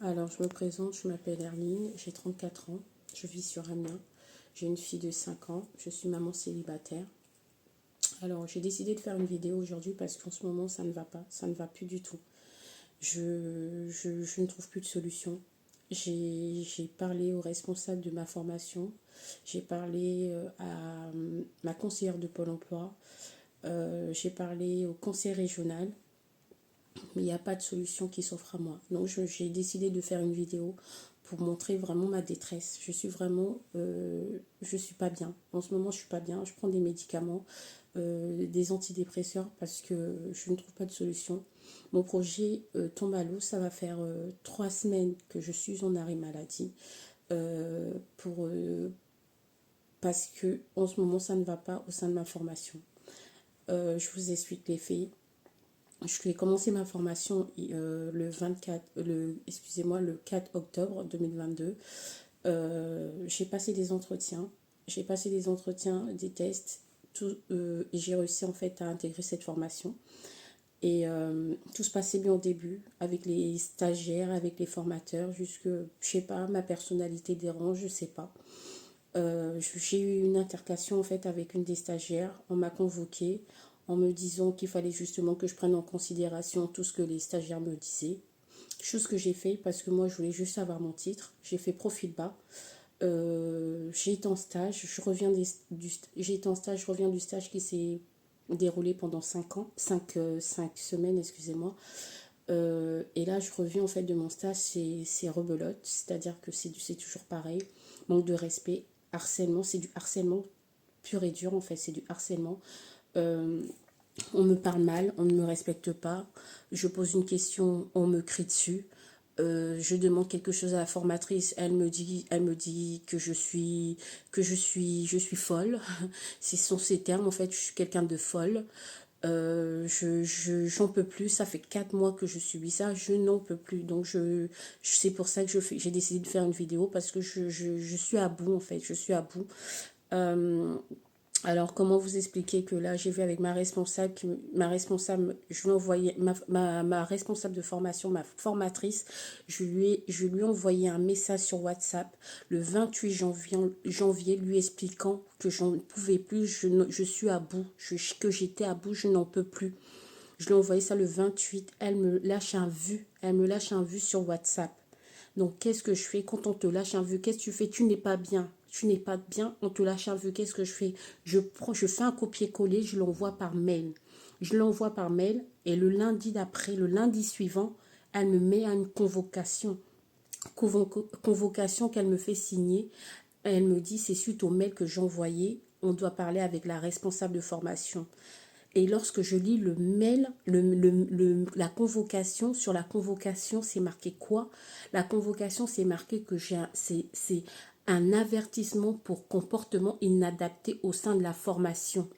Alors, je me présente, je m'appelle Hermine, j'ai 34 ans, je vis sur Amiens, j'ai une fille de 5 ans, je suis maman célibataire. Alors, j'ai décidé de faire une vidéo aujourd'hui parce qu'en ce moment, ça ne va pas, ça ne va plus du tout. Je ne trouve plus de solution. J'ai parlé au responsable de ma formation, j'ai parlé à ma conseillère de Pôle emploi, j'ai parlé au conseil régional, mais il n'y a pas de solution qui s'offre à moi. Donc j'ai décidé de faire une vidéo pour montrer vraiment ma détresse. Je suis vraiment, je suis pas bien. En ce moment, je suis pas bien. Je prends des médicaments, des antidépresseurs parce que je ne trouve pas de solution. Mon projet tombe à l'eau. Ça va faire 3 semaines que je suis en arrêt maladie pour parce que en ce moment, ça ne va pas au sein de ma formation. Je vous explique les faits. Je vais commencer ma formation le 4 octobre 2022. J'ai passé des entretiens. Des tests. Et j'ai réussi en fait à intégrer cette formation. Et tout se passait bien au début, avec les stagiaires, avec les formateurs, jusque, je sais pas, ma personnalité dérange, je sais pas. J'ai eu une altercation en fait avec une des stagiaires. On m'a convoquée en me disant qu'il fallait justement que je prenne en considération tout ce que les stagiaires me disaient. Chose que j'ai fait parce que moi je voulais juste avoir mon titre. J'ai fait profil bas. J'ai été en stage. J'ai été en stage. Je reviens du stage qui s'est déroulé pendant 5 ans, 5 semaines, excusez-moi. Et là, je reviens en fait de mon stage, c'est rebelote, c'est-à-dire que c'est toujours pareil, manque de respect, harcèlement, c'est du harcèlement pur et dur en fait, c'est du harcèlement. Euh, on me parle mal, on ne me respecte pas, je pose une question, on me crie dessus. Je demande quelque chose à la formatrice, elle me dit je suis folle. Ce sont ces termes en fait, je suis quelqu'un de folle. J'en peux plus, ça fait 4 mois que je subis ça, je n'en peux plus. Donc c'est pour ça que j'ai décidé de faire une vidéo parce que je suis à bout en fait, je suis à bout. Euh, alors, comment vous expliquer que là, j'ai vu avec je lui ai envoyé, ma responsable de formation, ma formatrice, je lui ai envoyé un message sur WhatsApp le 28 janvier lui expliquant que j'en pouvais plus, je suis à bout, que j'étais à bout, je n'en peux plus. Je lui ai envoyé ça le 28, elle me lâche un vu sur WhatsApp. Donc, qu'est-ce que je fais quand on te lâche un vu? Qu'est-ce que tu fais? Tu n'es pas bien. Tu n'es pas bien, on te lâche un vu. Qu'est-ce que je fais? Je fais un copier-coller, je l'envoie par mail. Je l'envoie par mail et le lundi d'après, le lundi suivant, elle me met à une convocation. Convocation qu'elle me fait signer. Elle me dit, c'est suite au mail que j'ai envoyé, on doit parler avec la responsable de formation. Et lorsque je lis le mail, la convocation, sur la convocation, c'est marqué quoi? La convocation, c'est marqué que c'est un avertissement pour comportement inadapté au sein de la formation.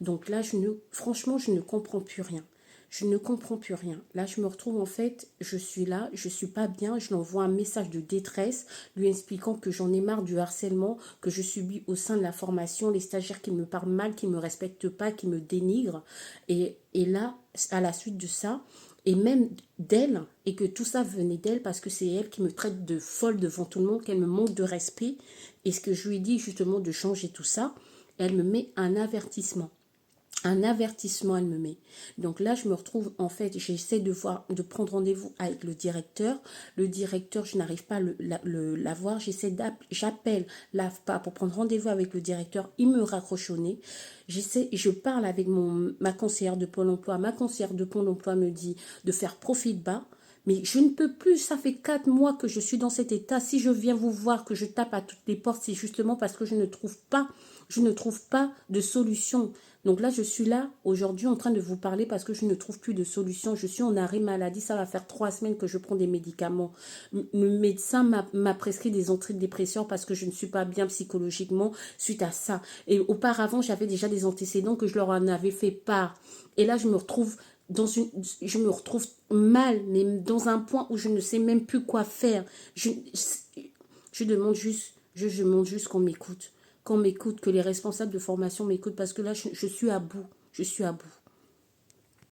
Donc là, franchement, je ne comprends plus rien. Je ne comprends plus rien. Là, je me retrouve en fait, je suis là, je suis pas bien, je lui envoie un message de détresse, lui expliquant que j'en ai marre du harcèlement que je subis au sein de la formation, les stagiaires qui me parlent mal, qui me respectent pas, qui me dénigrent. Et là, à la suite de ça, et même d'elle, et que tout ça venait d'elle parce que c'est elle qui me traite de folle devant tout le monde, qu'elle me manque de respect, et ce que je lui ai dit justement de changer tout ça, elle me met un avertissement. Un avertissement, elle me met. Donc là, je me retrouve, en fait, j'essaie de prendre rendez-vous avec le directeur. Le directeur, je n'arrive pas à l'avoir. J'appelle l'AFPA pour prendre rendez-vous avec le directeur. Il me raccroche au nez. Je parle avec ma conseillère de Pôle emploi. Ma conseillère de Pôle emploi me dit de faire profil bas. Mais je ne peux plus, ça fait 4 mois que je suis dans cet état. Si je viens vous voir, que je tape à toutes les portes, c'est justement parce que je ne trouve pas de solution. Donc là, je suis là aujourd'hui en train de vous parler parce que je ne trouve plus de solution. Je suis en arrêt maladie, ça va faire 3 semaines que je prends des médicaments. Le médecin m'a prescrit des antidépresseurs parce que je ne suis pas bien psychologiquement suite à ça. Et auparavant, j'avais déjà des antécédents que je leur en avais fait part. Et là, je me retrouve mal, mais dans un point où je ne sais même plus quoi faire. Je demande juste qu'on m'écoute. Que les responsables de formation m'écoutent parce que là, je suis à bout. Je suis à bout.